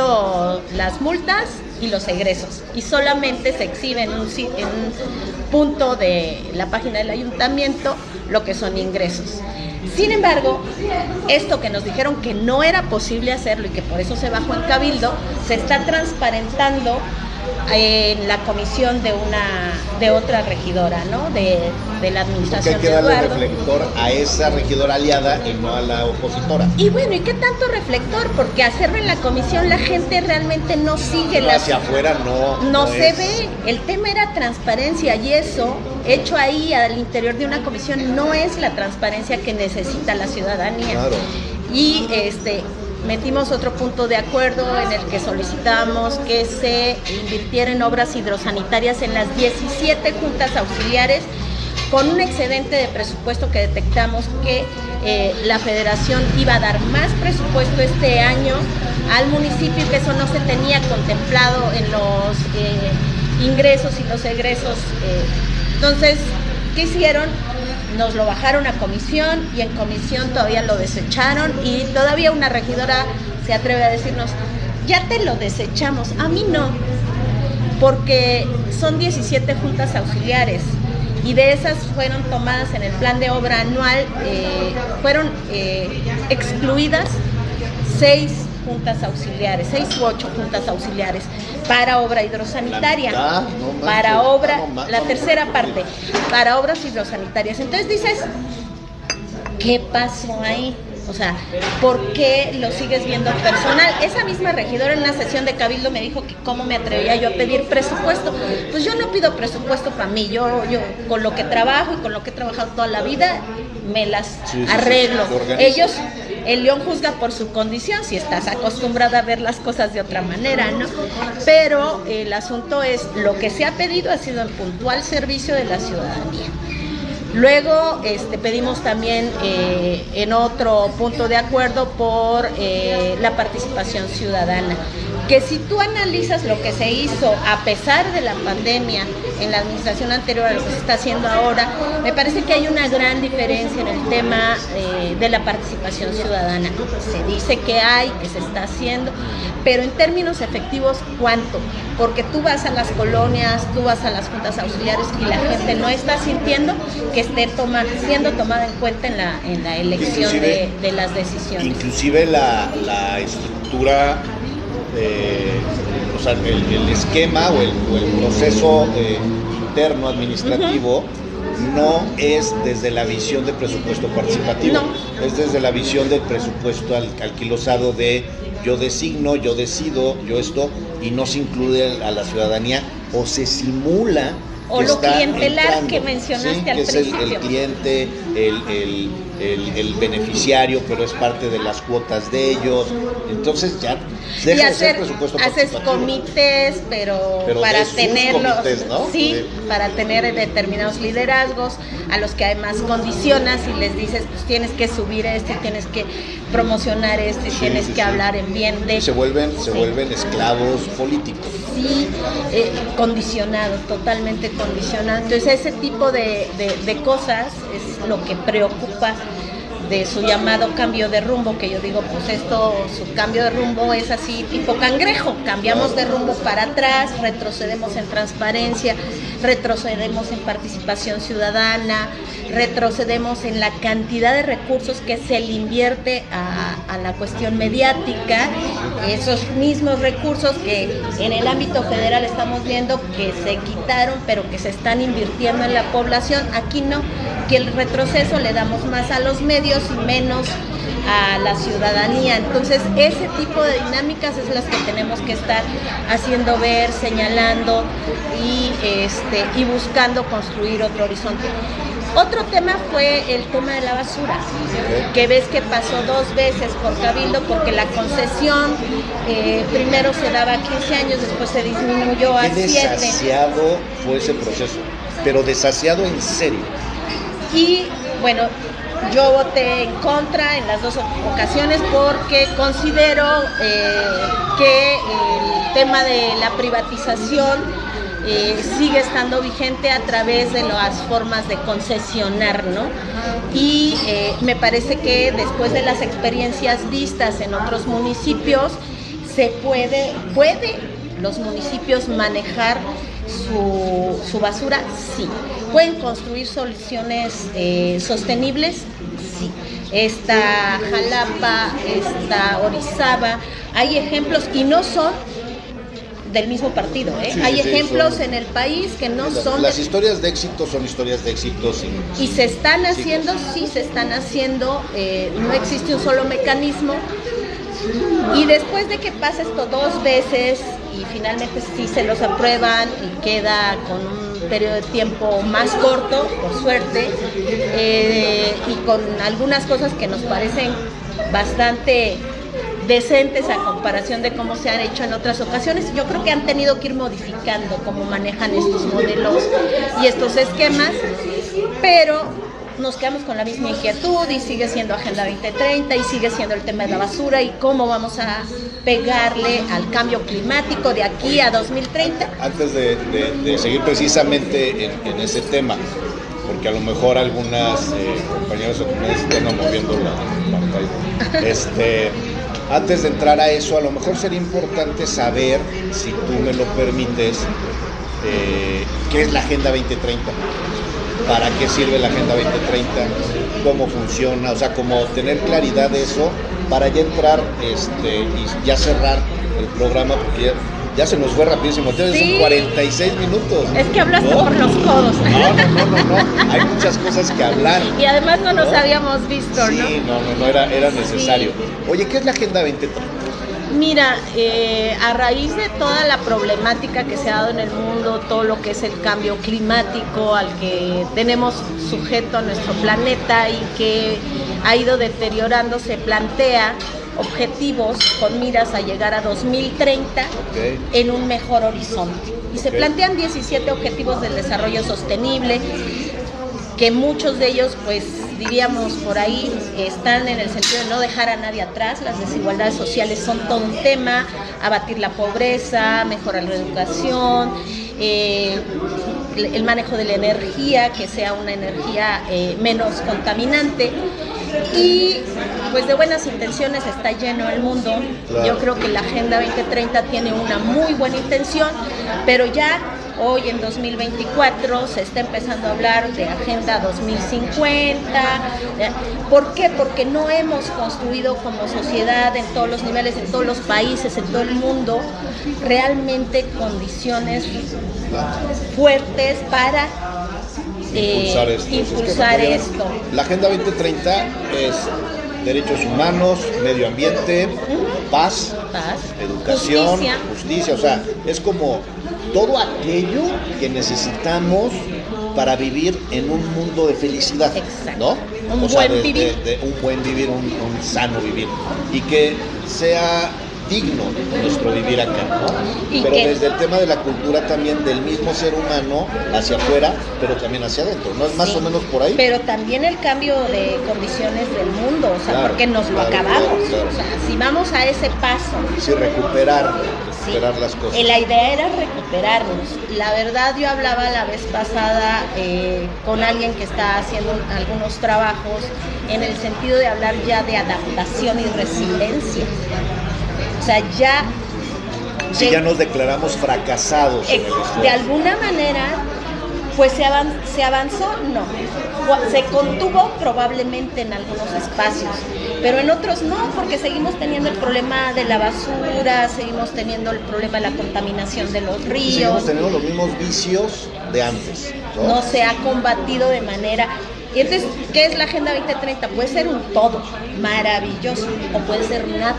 las multas y los egresos, y solamente se exhibe en un punto de la página del ayuntamiento lo que son ingresos. Sin embargo, esto que nos dijeron que no era posible hacerlo y que por eso se bajó en cabildo, se está transparentando en la comisión de otra regidora, ¿no? De la administración de Eduardo. Porque hay que darle reflector a esa regidora aliada y no a la opositora. Y bueno, ¿y qué tanto reflector? Porque hacerlo en la comisión la gente realmente no sigue. No, hacia afuera no se ve. El tema era transparencia, y eso, hecho ahí al interior de una comisión, no es la transparencia que necesita la ciudadanía. Claro. Y metimos otro punto de acuerdo en el que solicitamos que se invirtiera en obras hidrosanitarias en las 17 juntas auxiliares, con un excedente de presupuesto que detectamos que la federación iba a dar más presupuesto este año al municipio, y que eso no se tenía contemplado en los ingresos y los egresos. Entonces, ¿qué hicieron? Nos lo bajaron a comisión, y en comisión todavía lo desecharon, y todavía una regidora se atreve a decirnos, ya te lo desechamos. A mí no, porque son 17 juntas auxiliares, y de esas fueron tomadas en el plan de obra anual, fueron excluidas 6 juntas auxiliares, 6 u 8 juntas auxiliares para obra hidrosanitaria, la tercera parte, para obras hidrosanitarias. Entonces dices, ¿qué pasó ahí? O sea, ¿por qué lo sigues viendo personal? Esa misma regidora en una sesión de cabildo me dijo que cómo me atrevía yo a pedir presupuesto. Pues yo no pido presupuesto para mí, yo con lo que trabajo y con lo que he trabajado toda la vida, me las arreglo. Ellos, el león juzga por su condición, si estás acostumbrada a ver las cosas de otra manera, ¿no? Pero el asunto es, lo que se ha pedido ha sido el puntual servicio de la ciudadanía. Luego pedimos también en otro punto de acuerdo por la participación ciudadana, que si tú analizas lo que se hizo a pesar de la pandemia en la administración anterior a lo que se está haciendo ahora, me parece que hay una gran diferencia en el tema de la participación ciudadana. Se dice que hay, que se está haciendo, pero en términos efectivos, ¿cuánto? Porque tú vas a las colonias, tú vas a las juntas auxiliares, y la gente no está sintiendo que esté siendo tomada en cuenta en la elección de las decisiones. Inclusive la estructura, o sea, el esquema o el proceso interno administrativo no es desde la visión de presupuesto participativo, es desde la visión del presupuesto alquilosado de yo designo, yo decido, yo esto, y no se incluye a la ciudadanía, o se simula o lo clientelar que mencionaste al principio. Es el cliente, el beneficiario, pero es parte de las cuotas de ellos. Entonces ya deja de ser presupuesto participativo. Haces comités, pero para tenerlos, comités, ¿no? Sí, para tener determinados liderazgos a los que además condicionas y les dices, pues tienes que subir tienes que promocionar tienes que hablar en bien de... Se vuelven esclavos políticos. Sí, condicionado, totalmente condicionado. Entonces ese tipo de cosas es lo que preocupa de su llamado cambio de rumbo, que yo digo, pues su cambio de rumbo es así tipo cangrejo, cambiamos de rumbo para atrás, retrocedemos en transparencia, retrocedemos en participación ciudadana, retrocedemos en la cantidad de recursos que se le invierte a la cuestión mediática, esos mismos recursos que en el ámbito federal estamos viendo que se quitaron, pero que se están invirtiendo en la población. Aquí no, que el retroceso le damos más a los medios y menos a la ciudadanía. Entonces ese tipo de dinámicas es las que tenemos que estar haciendo ver, señalando y buscando construir otro horizonte. Otro tema fue el tema de la basura, que ves que pasó 2 veces por Cabildo, porque la concesión primero se daba a 15 años, después se disminuyó a 7. Desasiado fue ese proceso, pero desasiado en serio. Y bueno, yo voté en contra en las 2 ocasiones porque considero que el tema de la privatización sigue estando vigente a través de las formas de concesionar, ¿no? Y me parece que después de las experiencias vistas en otros municipios, se puede los municipios manejar su basura, sí. ¿Pueden construir soluciones sostenibles? Sí. Está Jalapa, está Orizaba, hay ejemplos y no son del mismo partido, ¿eh? Sí, hay sí, ejemplos son, en el país que no son... Las historias de éxito son historias de éxito. Y se están haciendo, sí se están haciendo, no existe un solo mecanismo. Y después de que pasa esto 2 veces y finalmente sí se los aprueban y queda con un periodo de tiempo más corto, por suerte, y con algunas cosas que nos parecen bastante decentes a comparación de cómo se han hecho en otras ocasiones. Yo creo que han tenido que ir modificando cómo manejan estos modelos y estos esquemas, pero nos quedamos con la misma inquietud y sigue siendo Agenda 2030 y sigue siendo el tema de la basura y cómo vamos a pegarle al cambio climático de aquí a 2030. Antes de seguir precisamente en ese tema, porque a lo mejor algunas compañeras o compañeras están moviendo la pantalla. Antes de entrar a eso, a lo mejor sería importante saber, si tú me lo permites, qué es la Agenda 2030. ¿Para qué sirve la Agenda 2030? ¿Cómo funciona? O sea, como tener claridad de eso para ya entrar y ya cerrar el programa, porque ya se nos fue rapidísimo. Entonces sí. Son 46 minutos. Es que hablaste por los codos. No. Hay muchas cosas que hablar. Y además no nos habíamos visto, sí, ¿no? Era necesario. Sí. Oye, ¿qué es la Agenda 2030? Mira, a raíz de toda la problemática que se ha dado en el mundo, todo lo que es el cambio climático al que tenemos sujeto a nuestro planeta y que ha ido deteriorando, se plantea objetivos con miras a llegar a 2030 en un mejor horizonte. Y se plantean 17 objetivos del desarrollo sostenible, que muchos de ellos, pues diríamos por ahí, están en el sentido de no dejar a nadie atrás. Las desigualdades sociales son todo un tema, abatir la pobreza, mejorar la educación, el manejo de la energía, que sea una energía menos contaminante. Y pues de buenas intenciones está lleno el mundo. Claro. Yo creo que la Agenda 2030 tiene una muy buena intención, pero ya hoy en 2024 se está empezando a hablar de Agenda 2050. ¿Por qué? Porque no hemos construido como sociedad en todos los niveles, en todos los países, en todo el mundo, realmente condiciones fuertes para impulsar esto. La Agenda 2030 es derechos humanos, medio ambiente, paz, educación, justicia, o sea, es como todo aquello que necesitamos para vivir en un mundo de felicidad. Exacto. ¿No? Un buen vivir, un sano vivir, y que sea digno nuestro vivir acá, ¿no? Pero desde el tema de la cultura también, del mismo ser humano hacia afuera, pero también hacia adentro, ¿no? Es más o menos por ahí. Pero también el cambio de condiciones del mundo, o sea, claro, porque nos lo acabamos. Claro. O sea, si vamos a ese paso. Sí, recuperar las cosas. La idea era recuperarnos. La verdad, yo hablaba la vez pasada con alguien que está haciendo algunos trabajos en el sentido de hablar ya de adaptación y resiliencia. O sea, ya nos declaramos fracasados. De alguna manera, pues se avanzó, no. Se contuvo probablemente en algunos espacios, pero en otros no, porque seguimos teniendo el problema de la basura, seguimos teniendo el problema de la contaminación de los ríos. Seguimos teniendo los mismos vicios de antes. No se ha combatido de manera... Y entonces, ¿qué es la Agenda 2030? Puede ser un todo maravilloso o puede ser nada.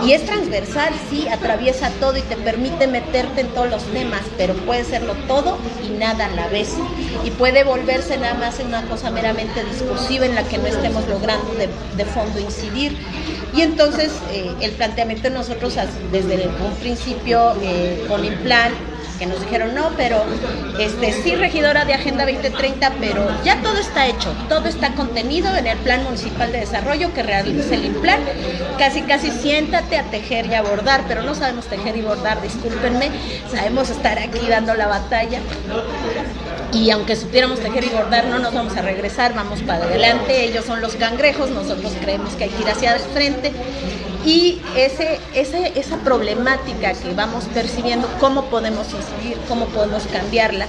Y es transversal, sí, atraviesa todo y te permite meterte en todos los temas, pero puede serlo todo y nada a la vez. Y puede volverse nada más en una cosa meramente discursiva en la que no estemos logrando de fondo incidir. Y entonces, el planteamiento de nosotros desde un principio con Implan, que nos dijeron no, pero sí, regidora de Agenda 2030, pero ya todo está hecho, todo está contenido en el Plan Municipal de Desarrollo que realiza el Implan. Casi siéntate a tejer y a bordar, pero no sabemos tejer y bordar, discúlpenme, sabemos estar aquí dando la batalla. Y aunque supiéramos tejer y bordar, no nos vamos a regresar, vamos para adelante. Ellos son los cangrejos, nosotros creemos que hay que ir hacia el frente. Y esa problemática que vamos percibiendo, cómo podemos incidir, cómo podemos cambiarla,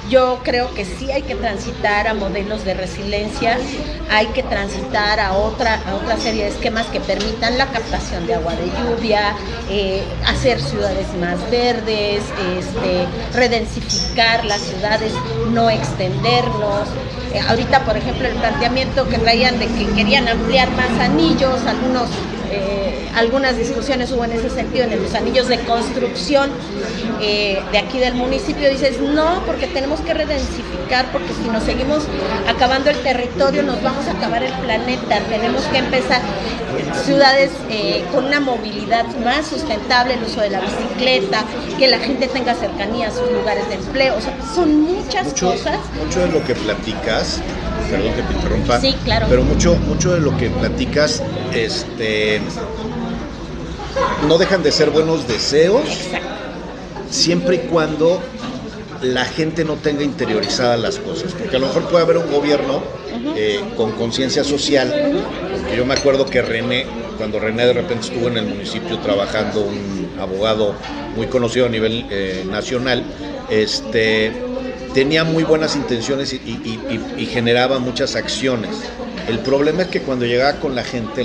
Yo creo que sí hay que transitar a modelos de resiliencia, hay que transitar a otra serie de esquemas que permitan la captación de agua de lluvia, hacer ciudades más verdes, redensificar las ciudades, no extendernos. Ahorita, por ejemplo, el planteamiento que traían de que querían ampliar más anillos, algunas discusiones hubo en ese sentido, en los anillos de construcción de aquí del municipio. Dices, no, porque tenemos que redensificar, porque si nos seguimos acabando el territorio, nos vamos a acabar el planeta. Tenemos que empezar ciudades con una movilidad más sustentable, el uso de la bicicleta, que la gente tenga cercanía a sus lugares de empleo. O sea, son muchas cosas. Mucho de lo que platicas, perdón que te interrumpa, sí, claro, pero mucho de lo que platicas, no dejan de ser buenos deseos. Exacto. Siempre y cuando la gente no tenga interiorizadas las cosas, porque a lo mejor puede haber un gobierno con conciencia social, porque yo me acuerdo que cuando René de repente estuvo en el municipio trabajando, un abogado muy conocido a nivel nacional, tenía muy buenas intenciones y generaba muchas acciones. El problema es que cuando llegaba con la gente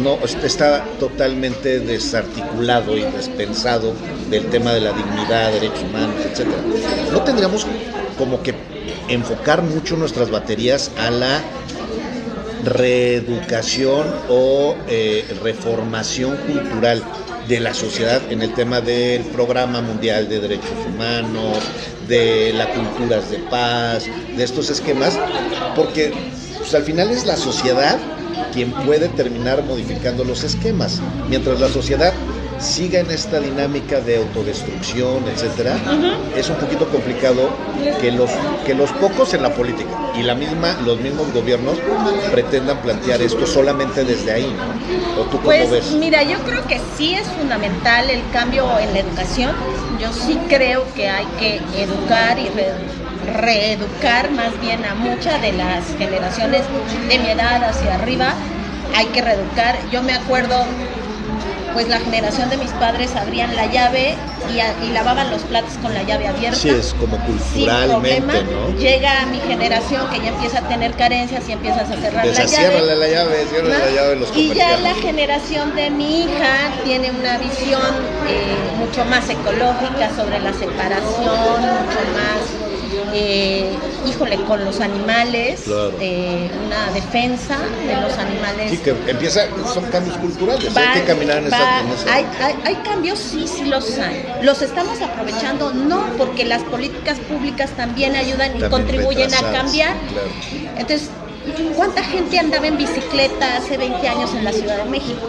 no está totalmente desarticulado y despensado del tema de la dignidad, derechos humanos, etc. No tendríamos como que enfocar mucho nuestras baterías a la reeducación o reformación cultural de la sociedad en el tema del Programa Mundial de Derechos Humanos, de las culturas de paz, de estos esquemas, porque pues, al final es la sociedad quien puede terminar modificando los esquemas. Mientras la sociedad siga en esta dinámica de autodestrucción, etcétera, es un poquito complicado que los pocos en la política y los mismos gobiernos pretendan plantear esto solamente desde ahí, ¿no? ¿O tú cómo ves? Mira, yo creo que sí es fundamental el cambio en la educación. Yo sí creo que hay que educar y reeducar más bien a muchas de las generaciones de mi edad hacia arriba. Hay que reeducar. Yo me acuerdo, pues la generación de mis padres abrían la llave y lavaban los platos con la llave abierta. Sí, es como culturalmente, ¿no? Llega a mi generación que ya empieza a tener carencias y empiezas a cerrar la llave. Ciérrale la llave, cierra la llave los comerciales. Y ya la generación de mi hija tiene una visión mucho más ecológica sobre la separación, mucho más con los animales, claro. Una defensa de los animales. Sí, que son cambios culturales, hay que caminar en esa. Hay cambios, sí los hay. Los estamos aprovechando, no, porque las políticas públicas también ayudan y contribuyen a cambiar. Claro. Entonces, ¿cuánta gente andaba en bicicleta hace 20 años en la Ciudad de México?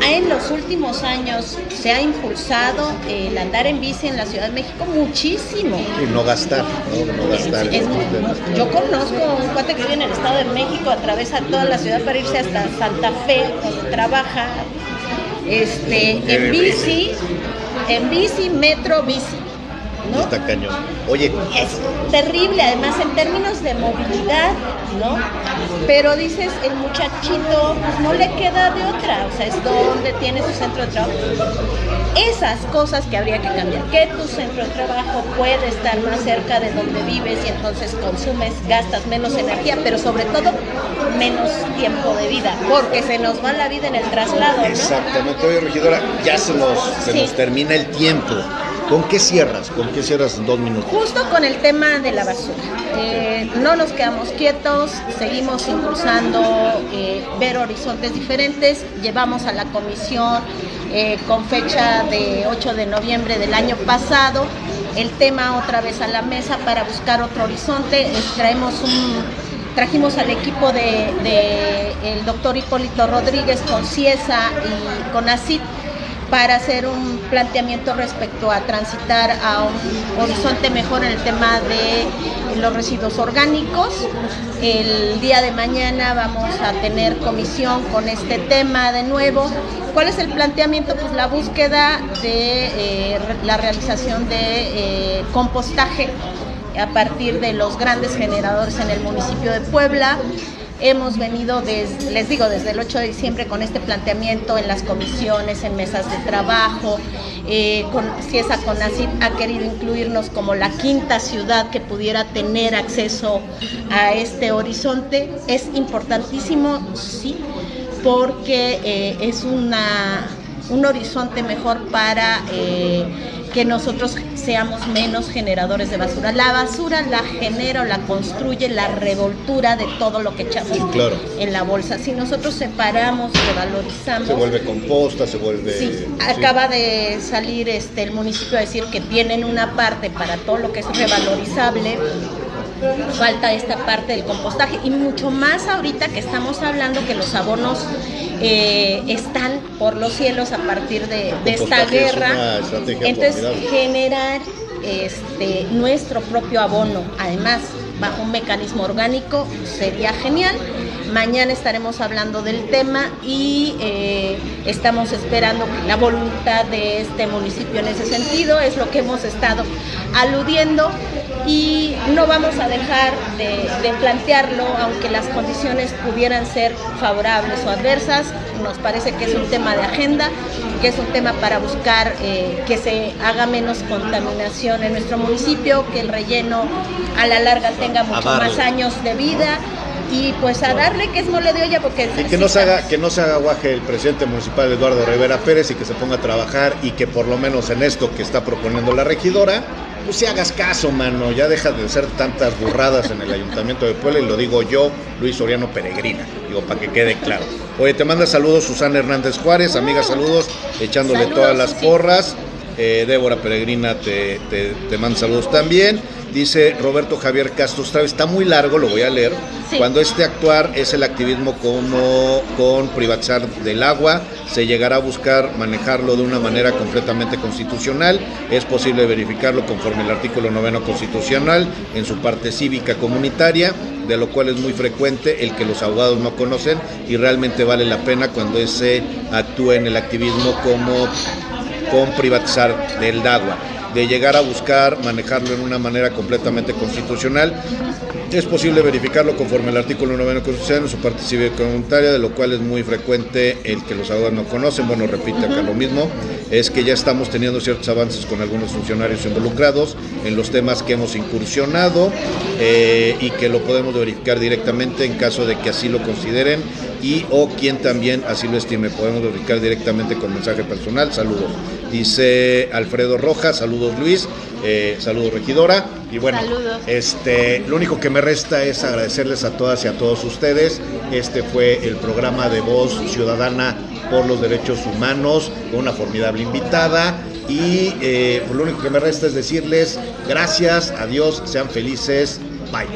En los últimos años se ha impulsado el andar en bici en la Ciudad de México muchísimo. Y no gastar, no gastar. Yo conozco un cuate que vive en el Estado de México, atraviesa toda la ciudad para irse hasta Santa Fe, donde trabaja, en bici, metro, bici. ¿No? Está cañón. Oye, es terrible, además en términos de movilidad, ¿no? Pero dices, el muchachito pues no le queda de otra, o sea, es donde tiene su centro de trabajo. Esas cosas que habría que cambiar, que tu centro de trabajo puede estar más cerca de donde vives y entonces gastas menos energía, pero sobre todo menos tiempo de vida, porque se nos va la vida en el traslado, ¿no? Exactamente. Oye, regidora, ya se nos termina el tiempo. ¿Con qué cierras? En 2 minutos? Justo con el tema de la basura. No nos quedamos quietos, seguimos impulsando ver horizontes diferentes. Llevamos a la comisión con fecha de 8 de noviembre del año pasado el tema otra vez a la mesa para buscar otro horizonte. Trajimos al equipo el doctor Hipólito Rodríguez con CIESA y con ACID para hacer un planteamiento respecto a transitar a un horizonte mejor en el tema de los residuos orgánicos. El día de mañana vamos a tener comisión con este tema de nuevo. ¿Cuál es el planteamiento? Pues la búsqueda de la realización de compostaje a partir de los grandes generadores en el municipio de Puebla. hemos venido, les digo, desde el 8 de diciembre con este planteamiento en las comisiones, en mesas de trabajo. CIESA CONACYT ha querido incluirnos como la quinta ciudad que pudiera tener acceso a este horizonte. Es importantísimo, sí, porque es un horizonte mejor para que nosotros seamos menos generadores de basura. La basura la genera o la construye la revoltura de todo lo que echamos en la bolsa. Si nosotros separamos, revalorizamos... Se vuelve composta, se vuelve... Sí, acaba de salir el municipio a decir que tienen una parte para todo lo que es revalorizable. Falta esta parte del compostaje y mucho más ahorita que estamos hablando que los abonos están por los cielos a partir de esta guerra. Entonces generar nuestro propio abono, además bajo un mecanismo orgánico, sería genial. Mañana estaremos hablando del tema y estamos esperando la voluntad de este municipio en ese sentido, es lo que hemos estado aludiendo y no vamos a dejar de plantearlo, aunque las condiciones pudieran ser favorables o adversas. Nos parece que es un tema de agenda, que es un tema para buscar que se haga menos contaminación en nuestro municipio, que el relleno a la larga tenga mucho más años de vida. Y pues a darle, que es mole de olla, porque... Y que no se haga guaje el presidente municipal Eduardo Rivera Pérez y que se ponga a trabajar y que por lo menos en esto que está proponiendo la regidora, pues si hagas caso, mano, ya deja de ser tantas burradas en el Ayuntamiento de Puebla, y lo digo yo, Luis Soriano Peregrina, digo, para que quede claro. Oye, te manda saludos Susana Hernández Juárez, amiga, saludos, echándole saludos, todas las porras. Débora Peregrina te manda saludos también. Dice Roberto Javier Castro Estrada, está muy largo, lo voy a leer. Sí. Cuando actuar es el activismo con privatizar del agua, se llegará a buscar manejarlo de una manera completamente constitucional. Es posible verificarlo conforme el artículo 9 constitucional en su parte cívica comunitaria, de lo cual es muy frecuente el que los abogados no conocen y realmente vale la pena cuando se actúa en el activismo con privatizar del agua. De llegar a buscar manejarlo en una manera completamente constitucional, es posible verificarlo conforme al artículo 9 constitucional en su parte cívica comunitaria, de lo cual es muy frecuente el que los abogados no conocen. Bueno, repite acá lo mismo, es que ya estamos teniendo ciertos avances con algunos funcionarios involucrados en los temas que hemos incursionado y que lo podemos verificar directamente en caso de que así lo consideren y o quien también así lo estime. Podemos verificar directamente con mensaje personal. Saludos. Dice Alfredo Rojas, saludos Luis, saludos regidora. Y bueno, saludos. Lo único que me resta es agradecerles a todas y a todos ustedes. Este fue el programa de Voz Ciudadana por los Derechos Humanos, con una formidable invitada. Y pues lo único que me resta es decirles gracias, adiós, sean felices, bye.